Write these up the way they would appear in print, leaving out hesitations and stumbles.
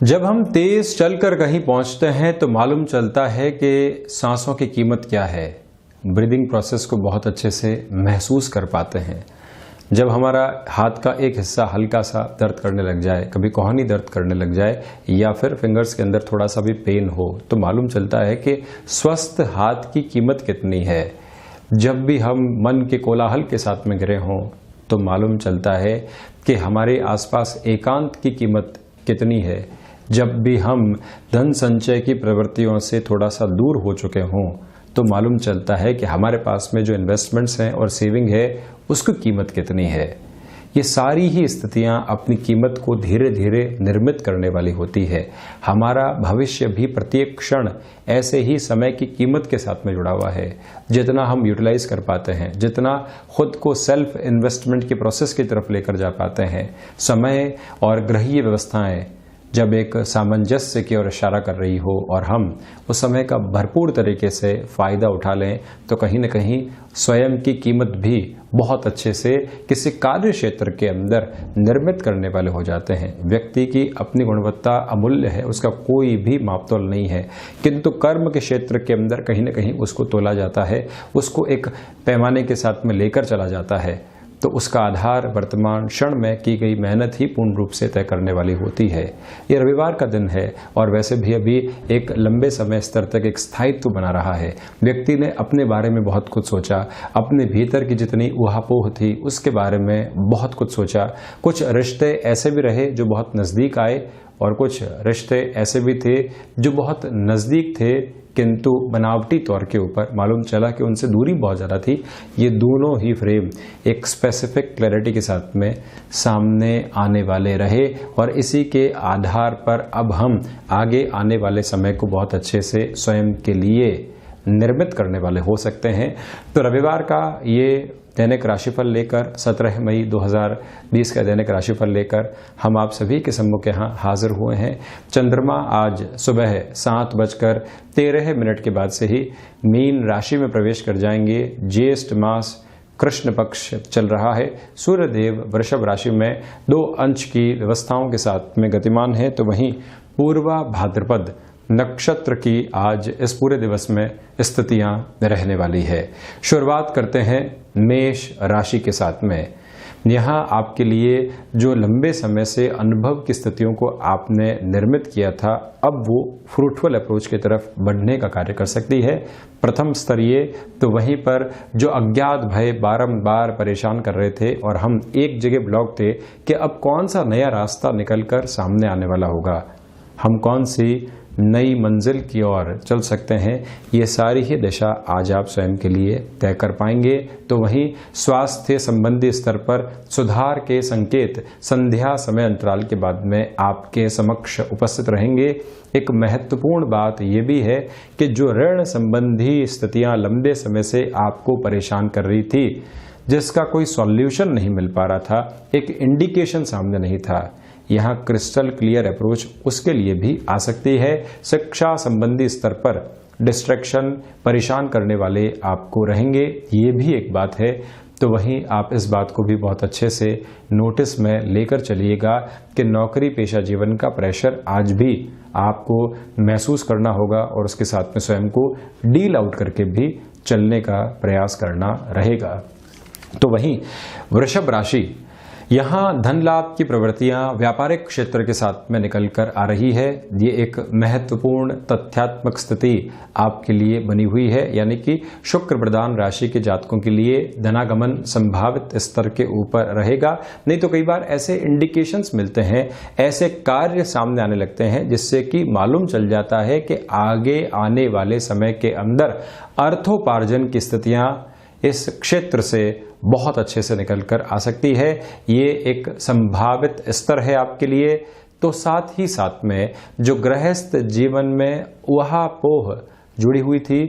जब हम तेज चलकर कहीं पहुंचते हैं तो मालूम चलता है कि सांसों की कीमत क्या है। ब्रीदिंग प्रोसेस को बहुत अच्छे से महसूस कर पाते हैं। जब हमारा हाथ का एक हिस्सा हल्का सा दर्द करने लग जाए, कभी कोहनी दर्द करने लग जाए या फिर फिंगर्स के अंदर थोड़ा सा भी पेन हो, तो मालूम चलता है कि स्वस्थ हाथ की कीमत कितनी है। जब भी हम मन के कोलाहल के साथ में घिरे हों तो मालूम चलता है कि हमारे आसपास एकांत की कीमत कितनी है। जब भी हम धन संचय की प्रवृत्तियों से थोड़ा सा दूर हो चुके हों तो मालूम चलता है कि हमारे पास में जो इन्वेस्टमेंट्स हैं और सेविंग है उसकी कीमत कितनी है। ये सारी ही स्थितियां अपनी कीमत को धीरे धीरे निर्मित करने वाली होती है। हमारा भविष्य भी प्रत्येक क्षण ऐसे ही समय की कीमत के साथ में जुड़ा हुआ है। जितना हम यूटिलाइज कर पाते हैं, जितना खुद को सेल्फ इन्वेस्टमेंट की प्रोसेस की तरफ लेकर जा पाते हैं, समय और ग्रहीय व्यवस्थाएं जब एक सामंजस्य की ओर इशारा कर रही हो और हम उस समय का भरपूर तरीके से फायदा उठा लें तो कहीं न कहीं स्वयं की कीमत भी बहुत अच्छे से किसी कार्य क्षेत्र के अंदर निर्मित करने वाले हो जाते हैं। व्यक्ति की अपनी गुणवत्ता अमूल्य है, उसका कोई भी मापतोल नहीं है, किंतु कर्म के क्षेत्र के अंदर कहीं न कहीं उसको तोला जाता है, उसको एक पैमाने के साथ में लेकर चला जाता है। तो उसका आधार वर्तमान क्षण में की गई मेहनत ही पूर्ण रूप से तय करने वाली होती है। ये रविवार का दिन है और वैसे भी अभी एक लंबे समय स्तर तक एक स्थायित्व बना रहा है। व्यक्ति ने अपने बारे में बहुत कुछ सोचा, अपने भीतर की जितनी ऊहापोह थी उसके बारे में बहुत कुछ सोचा। कुछ रिश्ते ऐसे भी रहे जो बहुत नज़दीक आए और कुछ रिश्ते ऐसे भी थे जो बहुत नज़दीक थे किंतु बनावटी तौर के ऊपर मालूम चला कि उनसे दूरी बहुत ज़्यादा थी। ये दोनों ही फ्रेम एक स्पेसिफिक क्लैरिटी के साथ में सामने आने वाले रहे और इसी के आधार पर अब हम आगे आने वाले समय को बहुत अच्छे से स्वयं के लिए निर्मित करने वाले हो सकते हैं। तो रविवार का ये दैनिक राशिफल लेकर 17 मई 2020 का दैनिक राशिफल लेकर हम आप सभी के सम्मुख यहाँ हाजिर हुए हैं। चंद्रमा आज सुबह 7:13 के बाद से ही मीन राशि में प्रवेश कर जाएंगे। ज्येष्ठ मास कृष्ण पक्ष चल रहा है। सूर्यदेव वृषभ राशि में 2 अंश की व्यवस्थाओं के साथ में गतिमान है, तो वहीं पूर्वा भाद्रपद नक्षत्र की आज इस पूरे दिवस में स्थितियां रहने वाली है। शुरुआत करते हैं मेष राशि के साथ में। यहाँ आपके लिए जो लंबे समय से अनुभव की स्थितियों को आपने निर्मित किया था, अब वो फ्रूटफुल अप्रोच की तरफ बढ़ने का कार्य कर सकती है। प्रथम स्तरीय तो वहीं पर जो अज्ञात भय बारंबार परेशान कर रहे थे और हम एक जगह ब्लॉक थे कि अब कौन सा नया रास्ता निकलकर सामने आने वाला होगा, हम कौन सी नई मंजिल की ओर चल सकते हैं, ये सारी ही दिशा आज आप स्वयं के लिए तय कर पाएंगे। तो वहीं स्वास्थ्य संबंधी स्तर पर सुधार के संकेत संध्या समय अंतराल के बाद में आपके समक्ष उपस्थित रहेंगे। एक महत्वपूर्ण बात यह भी है कि जो ऋण संबंधी स्थितियां लंबे समय से आपको परेशान कर रही थी, जिसका कोई सॉल्यूशन नहीं मिल पा रहा था, एक इंडिकेशन सामने नहीं था, यहाँ क्रिस्टल क्लियर अप्रोच उसके लिए भी आ सकती है। शिक्षा संबंधी स्तर पर डिस्ट्रैक्शन परेशान करने वाले आपको रहेंगे, ये भी एक बात है। तो वहीं आप इस बात को भी बहुत अच्छे से नोटिस में लेकर चलिएगा कि नौकरी पेशा जीवन का प्रेशर आज भी आपको महसूस करना होगा और उसके साथ में स्वयं को डील आउट करके भी चलने का प्रयास करना रहेगा। तो वहीं वृषभ राशि, यहाँ धन लाभ की प्रवृत्तियां व्यापारिक क्षेत्र के साथ में निकल कर आ रही है। ये एक महत्वपूर्ण तथ्यात्मक स्थिति आपके लिए बनी हुई है, यानी कि शुक्र प्रधान राशि के जातकों के लिए धनागमन संभावित स्तर के ऊपर रहेगा। नहीं तो कई बार ऐसे इंडिकेशंस मिलते हैं, ऐसे कार्य सामने आने लगते हैं जिससे कि मालूम चल जाता है कि आगे आने वाले समय के अंदर अर्थोपार्जन की स्थितियां इस क्षेत्र से बहुत अच्छे से निकल कर आ सकती है। ये एक संभावित स्तर है आपके लिए। तो साथ ही साथ में जो गृहस्थ जीवन में ऊहापोह जुड़ी हुई थी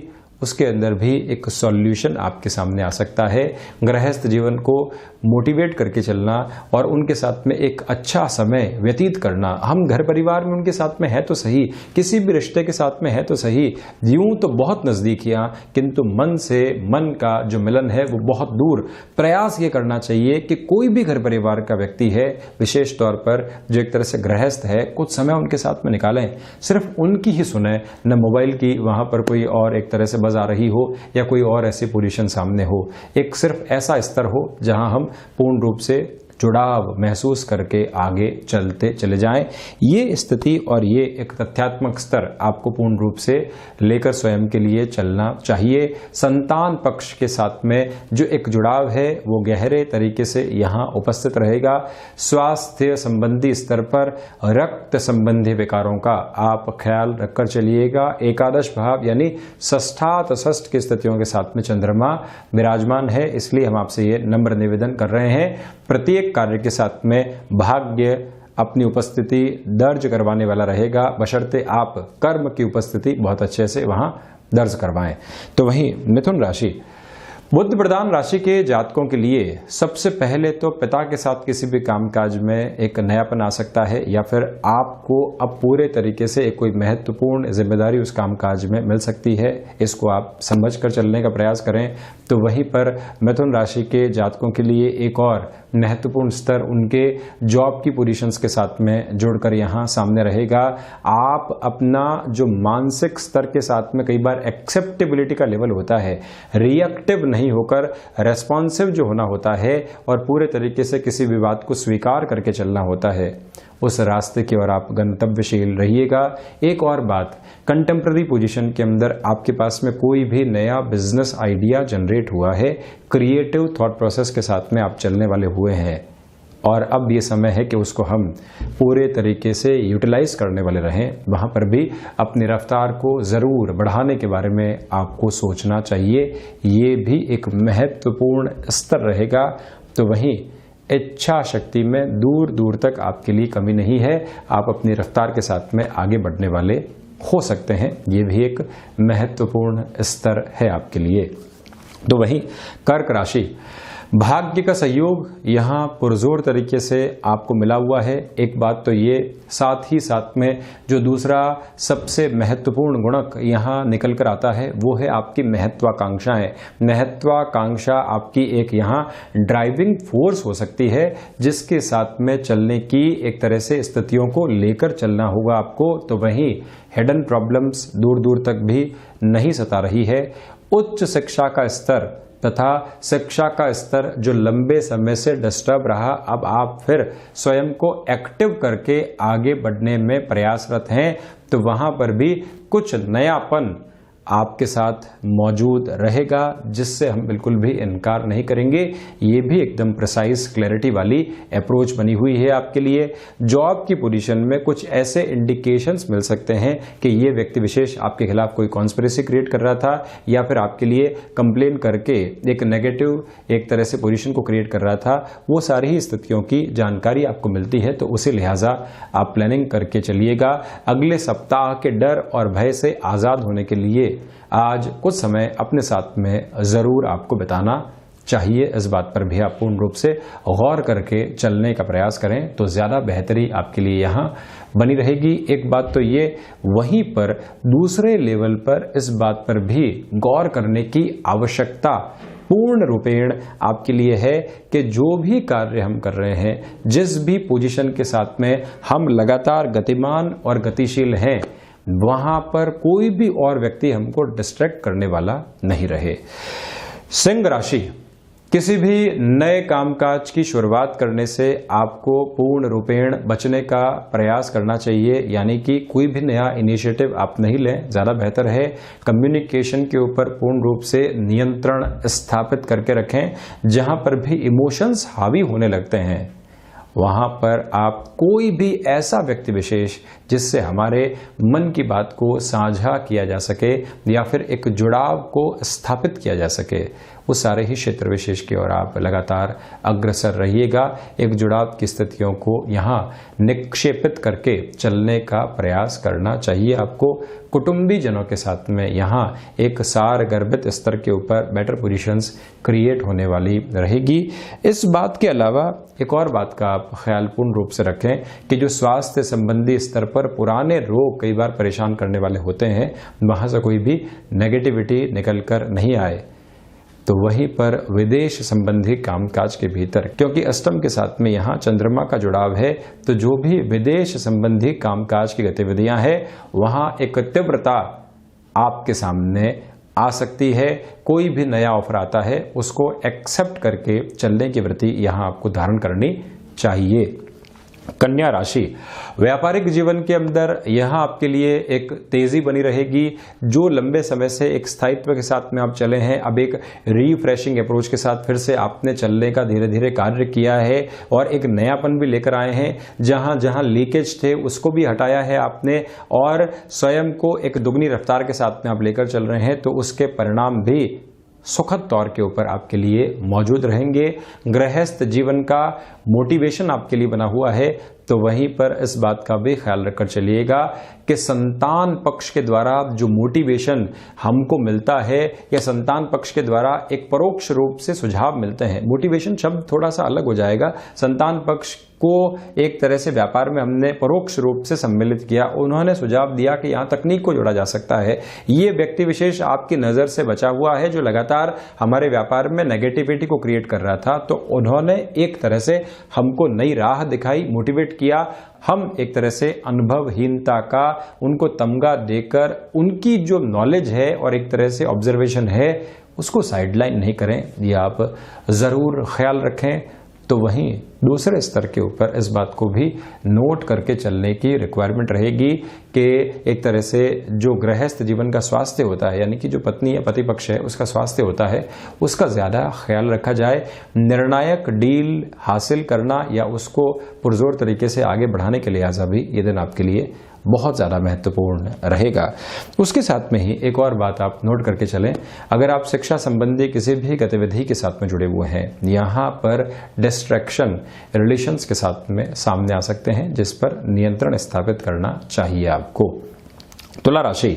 उसके अंदर भी एक सॉल्यूशन आपके सामने आ सकता है। गृहस्थ जीवन को मोटिवेट करके चलना और उनके साथ में एक अच्छा समय व्यतीत करना। हम घर परिवार में उनके साथ में है तो सही, किसी भी रिश्ते के साथ में है तो सही, यूं तो बहुत नजदीकियां, किंतु मन से मन का जो मिलन है वो बहुत दूर। प्रयास ये करना चाहिए कि कोई भी घर परिवार का व्यक्ति है, विशेष तौर पर जो एक तरह से गृहस्थ है, कुछ समय उनके साथ में निकालें, सिर्फ उनकी ही सुने, न मोबाइल की वहां पर कोई और एक तरह से बज आ रही हो या कोई और ऐसी पोजीशन सामने हो। एक सिर्फ ऐसा स्तर हो जहां हम पूर्ण रूप से जुड़ाव महसूस करके आगे चलते चले जाएं। ये स्थिति और ये एक तथ्यात्मक स्तर आपको पूर्ण रूप से लेकर स्वयं के लिए चलना चाहिए। संतान पक्ष के साथ में जो एक जुड़ाव है वो गहरे तरीके से यहाँ उपस्थित रहेगा। स्वास्थ्य संबंधी स्तर पर रक्त संबंधी विकारों का आप ख्याल रखकर चलिएगा। एकादश भाव यानी षष्ठात षष्ठ की स्थितियों के साथ में चंद्रमा विराजमान है, इसलिए हम आपसे ये नम्र निवेदन कर रहे हैं। प्रत्येक कार्य के साथ में भाग्य अपनी उपस्थिति दर्ज करवाने वाला रहेगा, बशर्ते आप कर्म की उपस्थिति बहुत अच्छे से वहां दर्ज करवाएं। तो वहीं मिथुन राशि, बुध प्रधान राशि के जातकों के लिए सबसे पहले तो पिता के साथ किसी भी कामकाज में एक नयापन आ सकता है, या फिर आपको अब पूरे तरीके से एक कोई महत्वपूर्ण जिम्मेदारी उस कामकाज में मिल सकती है। इसको आप समझकर चलने का प्रयास करें। तो वहीं पर मिथुन राशि के जातकों के लिए एक और महत्वपूर्ण स्तर उनके जॉब की पोजीशंस के साथ में जुड़कर यहाँ सामने रहेगा। आप अपना जो मानसिक स्तर के साथ में कई बार एक्सेप्टेबिलिटी का लेवल होता है, रिएक्टिव नहीं होकर रेस्पॉन्सिव जो होना होता है और पूरे तरीके से किसी विवाद को स्वीकार करके चलना होता है, उस रास्ते की ओर आप गंतव्यशील रहिएगा। एक और बात, कंटेम्प्रेरी पोजीशन के अंदर आपके पास में कोई भी नया बिजनेस आइडिया जनरेट हुआ है, क्रिएटिव थॉट प्रोसेस के साथ में आप चलने वाले हुए हैं और अब ये समय है कि उसको हम पूरे तरीके से यूटिलाइज करने वाले रहें। वहाँ पर भी अपनी रफ्तार को ज़रूर बढ़ाने के बारे में आपको सोचना चाहिए। ये भी एक महत्वपूर्ण स्तर रहेगा। तो वहीं इच्छा शक्ति में दूर दूर तक आपके लिए कमी नहीं है, आप अपनी रफ्तार के साथ में आगे बढ़ने वाले हो सकते हैं। ये भी एक महत्वपूर्ण स्तर है आपके लिए। तो वहीं कर्क राशि, भाग्य का सहयोग यहाँ पुरजोर तरीके से आपको मिला हुआ है। एक बात तो ये, साथ ही साथ में जो दूसरा सबसे महत्वपूर्ण गुणक यहाँ निकल कर आता है वो है आपकी महत्वाकांक्षाएं। महत्वाकांक्षा आपकी एक यहाँ ड्राइविंग फोर्स हो सकती है, जिसके साथ में चलने की एक तरह से स्थितियों को लेकर चलना होगा आपको। तो वहीं हिडन प्रॉब्लम्स दूर दूर तक भी नहीं सता रही है। उच्च शिक्षा का स्तर तथा शिक्षा का स्तर जो लंबे समय से डिस्टर्ब रहा, अब आप फिर स्वयं को एक्टिव करके आगे बढ़ने में प्रयासरत हैं। तो वहां पर भी कुछ नयापन आपके साथ मौजूद रहेगा, जिससे हम बिल्कुल भी इनकार नहीं करेंगे। ये भी एकदम प्रिसाइज क्लैरिटी वाली अप्रोच बनी हुई है आपके लिए। जॉब की पोजीशन में कुछ ऐसे इंडिकेशंस मिल सकते हैं कि ये व्यक्ति विशेष आपके खिलाफ कोई कॉन्स्पिरेसी क्रिएट कर रहा था, या फिर आपके लिए कंप्लेन करके एक नेगेटिव एक तरह से पोजीशन को क्रिएट कर रहा था। वो सारी ही स्थितियों की जानकारी आपको मिलती है, तो उसी लिहाजा आप प्लानिंग करके चलिएगा। अगले सप्ताह के डर और भय से आज़ाद होने के लिए आज कुछ समय अपने साथ में जरूर आपको बिताना चाहिए। इस बात पर भी आप पूर्ण रूप से गौर करके चलने का प्रयास करें तो ज्यादा बेहतरी आपके लिए यहाँ बनी रहेगी। एक बात तो ये, वहीं पर दूसरे लेवल पर इस बात पर भी गौर करने की आवश्यकता पूर्ण रूपेण आपके लिए है कि जो भी कार्य हम कर रहे हैं, जिस भी पोजीशन के साथ में हम लगातार गतिमान और गतिशील हैं, वहां पर कोई भी और व्यक्ति हमको डिस्ट्रैक्ट करने वाला नहीं रहे। सिंह राशि, किसी भी नए कामकाज की शुरुआत करने से आपको पूर्ण रूपेण बचने का प्रयास करना चाहिए, यानी कि कोई भी नया इनिशिएटिव आप नहीं लें, ज़्यादा बेहतर है। कम्युनिकेशन के ऊपर पूर्ण रूप से नियंत्रण स्थापित करके रखें। जहां पर भी इमोशंस हावी होने लगते हैं, वहां पर आप कोई भी ऐसा व्यक्ति विशेष जिससे हमारे मन की बात को साझा किया जा सके या फिर एक जुड़ाव को स्थापित किया जा सके, उस सारे ही क्षेत्र विशेष की ओर आप लगातार अग्रसर रहिएगा। एक जुड़ाव की स्थितियों को यहाँ निक्षेपित करके चलने का प्रयास करना चाहिए आपको। कुटुंबी जनों के साथ में यहाँ एक सार गर्भित स्तर के ऊपर बेटर पोजीशंस क्रिएट होने वाली रहेगी। इस बात के अलावा एक और बात का आप ख्याल पूर्ण रूप से रखें कि जो स्वास्थ्य संबंधी स्तर पर पुराने रोग कई बार परेशान करने वाले होते हैं, वहां से कोई भी नेगेटिविटी निकल कर नहीं आए। तो वहीं पर विदेश संबंधी कामकाज के भीतर, क्योंकि अष्टम के साथ में यहाँ चंद्रमा का जुड़ाव है, तो जो भी विदेश संबंधी कामकाज की गतिविधियां हैं वहां एक तीव्रता आपके सामने आ सकती है। कोई भी नया ऑफर आता है उसको एक्सेप्ट करके चलने की वृत्ति यहाँ आपको धारण करनी चाहिए। कन्या राशि, व्यापारिक जीवन के अंदर यहाँ आपके लिए एक तेजी बनी रहेगी। जो लंबे समय से एक स्थायित्व के साथ में आप चले हैं, अब एक रिफ्रेशिंग अप्रोच के साथ फिर से आपने चलने का धीरे धीरे कार्य किया है और एक नयापन भी लेकर आए हैं। जहां जहां लीकेज थे उसको भी हटाया है आपने और स्वयं को एक दुगनी रफ्तार के साथ में आप लेकर चल रहे हैं, तो उसके परिणाम भी सुखद तौर के ऊपर आपके लिए मौजूद रहेंगे। गृहस्थ जीवन का मोटिवेशन आपके लिए बना हुआ है, तो वहीं पर इस बात का भी ख्याल रखकर चलिएगा कि संतान पक्ष के द्वारा जो मोटिवेशन हमको मिलता है या संतान पक्ष के द्वारा एक परोक्ष रूप से सुझाव मिलते हैं। मोटिवेशन शब्द थोड़ा सा अलग हो जाएगा। संतान पक्ष को एक तरह से व्यापार में हमने परोक्ष रूप से सम्मिलित किया। उन्होंने सुझाव दिया कि यहाँ तकनीक को जोड़ा जा सकता है। ये व्यक्ति विशेष आपकी नजर से बचा हुआ है जो लगातार हमारे व्यापार में नेगेटिविटी को क्रिएट कर रहा था, तो उन्होंने एक तरह से हमको नई राह दिखाई, मोटिवेट किया। हम एक तरह से अनुभवहीनता का उनको तमगा देकर उनकी जो नॉलेज है और एक तरह से ऑब्जर्वेशन है उसको साइडलाइन नहीं करें, ये आप जरूर ख्याल रखें। तो वहीं दूसरे स्तर के ऊपर इस बात को भी नोट करके चलने की रिक्वायरमेंट रहेगी कि एक तरह से जो गृहस्थ जीवन का स्वास्थ्य होता है, यानी कि जो पत्नी या पति पक्ष है उसका स्वास्थ्य होता है, उसका ज्यादा ख्याल रखा जाए। निर्णायक डील हासिल करना या उसको पुरजोर तरीके से आगे बढ़ाने के लिहाजा भी ये दिन आपके लिए बहुत ज़्यादा महत्वपूर्ण रहेगा। उसके साथ में ही एक और बात आप नोट करके चलें, अगर आप शिक्षा संबंधी किसी भी गतिविधि के साथ में जुड़े हुए हैं, यहाँ पर डिस्ट्रैक्शन रिलेशंस के साथ में सामने आ सकते हैं, जिस पर नियंत्रण स्थापित करना चाहिए आपको। तुला राशि,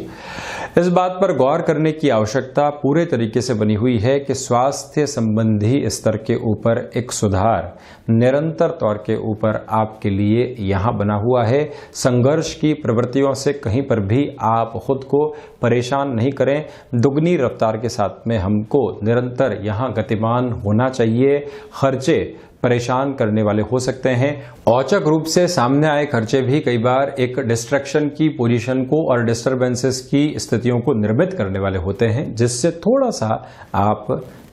इस बात पर गौर करने की आवश्यकता पूरे तरीके से बनी हुई है कि स्वास्थ्य संबंधी स्तर के ऊपर एक सुधार निरंतर तौर के ऊपर आपके लिए यहाँ बना हुआ है। संघर्ष की प्रवृत्तियों से कहीं पर भी आप खुद को परेशान नहीं करें। दुगनी रफ्तार के साथ में हमको निरंतर यहाँ गतिमान होना चाहिए। खर्चे परेशान करने वाले हो सकते हैं। औचक रूप से सामने आए खर्चे भी कई बार एक डिस्ट्रैक्शन की पोजीशन को और डिस्टरबेंसेस की स्थितियों को निर्मित करने वाले होते हैं, जिससे थोड़ा सा आप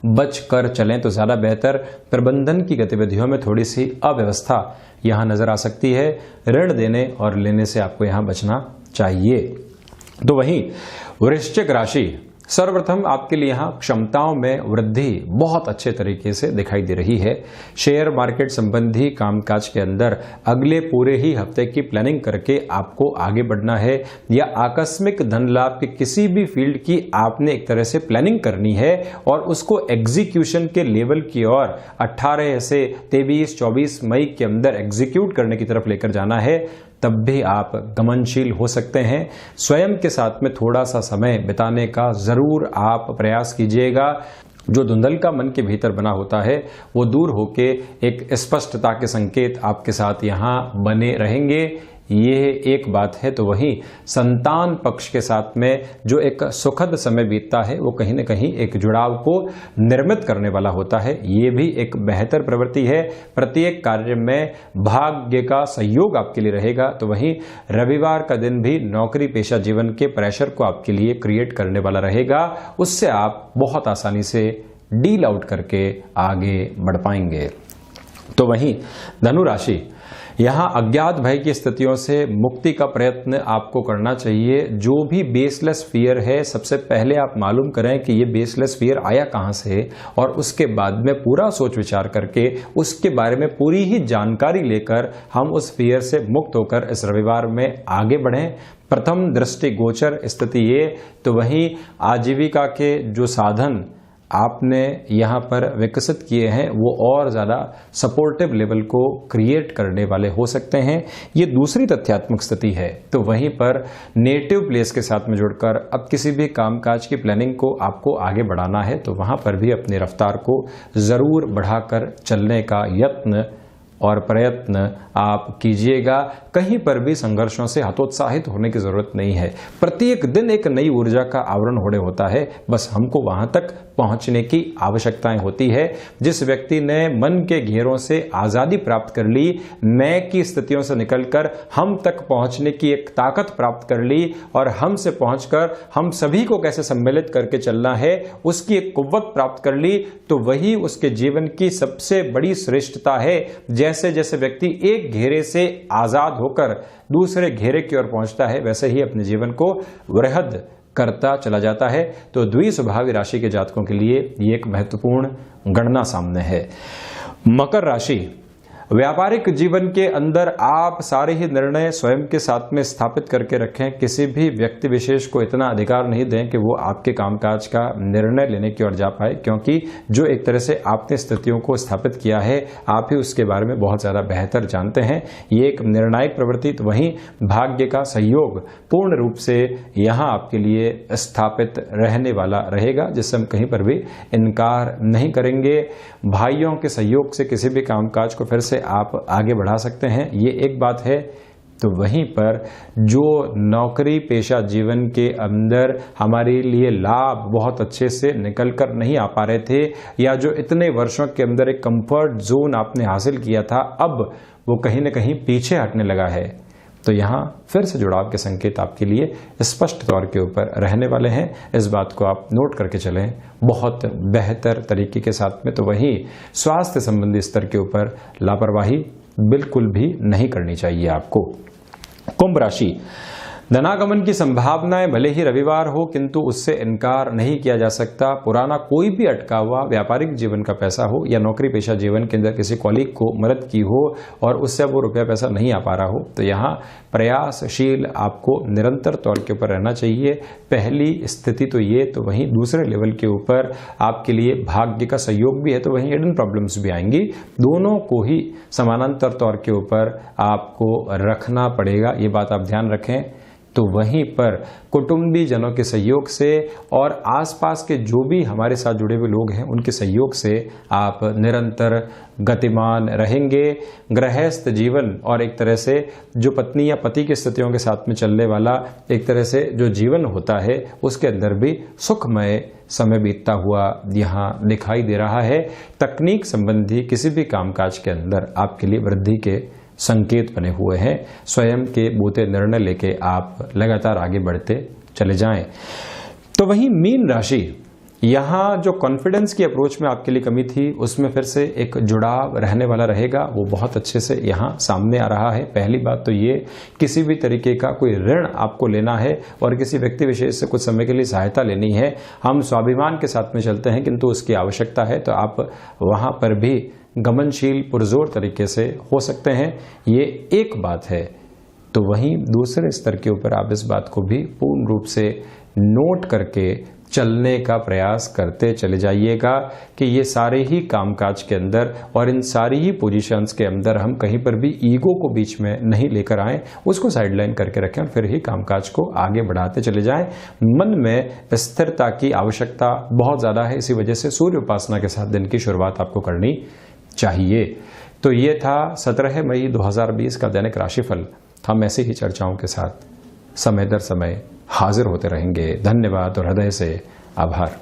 बच कर चलें तो ज्यादा बेहतर। प्रबंधन की गतिविधियों में थोड़ी सी अव्यवस्था यहां नजर आ सकती है। ऋण देने और लेने से आपको यहां बचना चाहिए। तो वहीं वृश्चिक राशि, सर्वप्रथम आपके लिए यहाँ क्षमताओं में वृद्धि बहुत अच्छे तरीके से दिखाई दे रही है। शेयर मार्केट संबंधी कामकाज के अंदर अगले पूरे ही हफ्ते की प्लानिंग करके आपको आगे बढ़ना है, या आकस्मिक धन लाभ के किसी भी फील्ड की आपने एक तरह से प्लानिंग करनी है और उसको एग्जीक्यूशन के लेवल की ओर 18 से 23-24 मई के अंदर एग्जीक्यूट करने की तरफ लेकर जाना है। तब भी आप गमनशील हो सकते हैं। स्वयं के साथ में थोड़ा सा समय बिताने का जरूर आप प्रयास कीजिएगा। जो धुंधल का मन के भीतर बना होता है वो दूर होके एक स्पष्टता के संकेत आपके साथ यहाँ बने रहेंगे। ये एक बात है। तो वहीं संतान पक्ष के साथ में जो एक सुखद समय बीतता है वो कहीं न कहीं एक जुड़ाव को निर्मित करने वाला होता है। ये भी एक बेहतर प्रवृत्ति है। प्रत्येक कार्य में भाग्य का सहयोग आपके लिए रहेगा। तो वहीं रविवार का दिन भी नौकरी पेशा जीवन के प्रेशर को आपके लिए क्रिएट करने वाला रहेगा। उससे आप बहुत आसानी से डील आउट करके आगे बढ़ पाएंगे। तो वहीं धनु राशि, यहाँ अज्ञात भय की स्थितियों से मुक्ति का प्रयत्न आपको करना चाहिए। जो भी बेसलेस फियर है, सबसे पहले आप मालूम करें कि ये बेसलेस फियर आया कहाँ से, और उसके बाद में पूरा सोच विचार करके उसके बारे में पूरी ही जानकारी लेकर हम उस फियर से मुक्त होकर इस रविवार में आगे बढ़ें। प्रथम दृष्टि गोचर स्थिति ये, तो वहीं आजीविका के जो साधन आपने यहाँ पर विकसित किए हैं वो और ज़्यादा सपोर्टिव लेवल को क्रिएट करने वाले हो सकते हैं। ये दूसरी तथ्यात्मक स्थिति है। तो वहीं पर नेटिव प्लेस के साथ में जुड़कर अब किसी भी कामकाज की प्लानिंग को आपको आगे बढ़ाना है तो वहाँ पर भी अपनी रफ्तार को ज़रूर बढ़ाकर चलने का यत्न और प्रयत्न आप कीजिएगा। कहीं पर भी संघर्षों से हतोत्साहित होने की जरूरत नहीं है। प्रत्येक दिन एक नई ऊर्जा का आवरण होने होता है, बस हमको वहां तक पहुंचने की आवश्यकताएं होती है। जिस व्यक्ति ने मन के घेरों से आजादी प्राप्त कर ली, मैं की स्थितियों से निकलकर हम तक पहुंचने की एक ताकत प्राप्त कर ली और हम से पहुंचकर हम सभी को कैसे सम्मिलित करके चलना है उसकी एक कुव्वत प्राप्त कर ली, तो वही उसके जीवन की सबसे बड़ी श्रेष्ठता है। जैसे जैसे व्यक्ति एक घेरे से आजाद होकर दूसरे घेरे की ओर पहुंचता है, वैसे ही अपने जीवन को वृहद करता चला जाता है। तो द्विस्वभावी राशि के जातकों के लिए ये एक महत्वपूर्ण गणना सामने है। मकर राशि, व्यापारिक जीवन के अंदर आप सारे ही निर्णय स्वयं के साथ में स्थापित करके रखें। किसी भी व्यक्ति विशेष को इतना अधिकार नहीं दें कि वो आपके कामकाज का निर्णय लेने की ओर जा पाए, क्योंकि जो एक तरह से आपने स्थितियों को स्थापित किया है आप ही उसके बारे में बहुत ज़्यादा बेहतर जानते हैं। ये एक निर्णायक प्रवृत्ति, तो वहीं भाग्य का सहयोग पूर्ण रूप से यहाँ आपके लिए स्थापित रहने वाला रहेगा, जिससे हम कहीं पर भी इनकार नहीं करेंगे। भाइयों के सहयोग से किसी भी कामकाज को फिर से आप आगे बढ़ा सकते हैं, ये एक बात है। तो वहीं पर जो नौकरी पेशा जीवन के अंदर हमारे लिए लाभ बहुत अच्छे से निकल कर नहीं आ पा रहे थे, या जो इतने वर्षों के अंदर एक कंफर्ट जोन आपने हासिल किया था, अब वो कहीं ना कहीं पीछे हटने लगा है, तो यहाँ फिर से जुड़ाव के संकेत आपके लिए स्पष्ट तौर के ऊपर रहने वाले हैं। इस बात को आप नोट करके चलें बहुत बेहतर तरीके के साथ में। तो वहीं स्वास्थ्य संबंधी स्तर के ऊपर लापरवाही बिल्कुल भी नहीं करनी चाहिए आपको। कुंभ राशि, धनागमन की संभावनाएं भले ही रविवार हो, किंतु उससे इनकार नहीं किया जा सकता। पुराना कोई भी अटका हुआ व्यापारिक जीवन का पैसा हो या नौकरी पेशा जीवन के अंदर किसी कॉलीग को मदद की हो और उससे वो रुपया पैसा नहीं आ पा रहा हो, तो यहाँ प्रयासशील आपको निरंतर तौर के ऊपर रहना चाहिए। पहली स्थिति तो ये, तो वहीं दूसरे लेवल के ऊपर आपके लिए भाग्य का सहयोग भी है, तो वहीं हिडन प्रॉब्लम्स भी आएंगी। दोनों को ही समानांतर तौर के ऊपर आपको रखना पड़ेगा, ये बात आप ध्यान रखें। तो वहीं पर कुटुंबी जनों के सहयोग से और आसपास के जो भी हमारे साथ जुड़े हुए लोग हैं उनके सहयोग से आप निरंतर गतिमान रहेंगे। गृहस्थ जीवन और एक तरह से जो पत्नी या पति की स्थितियों के साथ में चलने वाला एक तरह से जो जीवन होता है, उसके अंदर भी सुखमय समय बीतता हुआ यहाँ दिखाई दे रहा है। तकनीक संबंधी किसी भी कामकाज के अंदर आपके लिए वृद्धि के संकेत बने हुए हैं। स्वयं के बोते निर्णय लेके आप लगातार आगे बढ़ते चले जाएं। तो वहीं मीन राशि, यहाँ जो कॉन्फिडेंस की अप्रोच में आपके लिए कमी थी, उसमें फिर से एक जुड़ाव रहने वाला रहेगा, वो बहुत अच्छे से यहाँ सामने आ रहा है। पहली बात तो ये, किसी भी तरीके का कोई ऋण आपको लेना है और किसी व्यक्ति विशेष से कुछ समय के लिए सहायता लेनी है, हम स्वाभिमान के साथ में चलते हैं किंतु उसकी आवश्यकता है, तो आप वहाँ पर भी गमनशील पुरजोर तरीके से हो सकते हैं, ये एक बात है। तो वहीं दूसरे स्तर के ऊपर आप इस बात को भी पूर्ण रूप से नोट करके चलने का प्रयास करते चले जाइएगा कि ये सारे ही कामकाज के अंदर और इन सारी ही पोजीशंस के अंदर हम कहीं पर भी ईगो को बीच में नहीं लेकर आए, उसको साइडलाइन करके रखें और फिर ही कामकाज को आगे बढ़ाते चले जाएं। मन में स्थिरता की आवश्यकता बहुत ज़्यादा है, इसी वजह से सूर्य उपासना के साथ दिन की शुरुआत आपको करनी चाहिए। तो ये था 17 मई 2020 का दैनिक राशिफल। हम ऐसी ही चर्चाओं के साथ समय दर समय हाजिर होते रहेंगे। धन्यवाद और हृदय से आभार।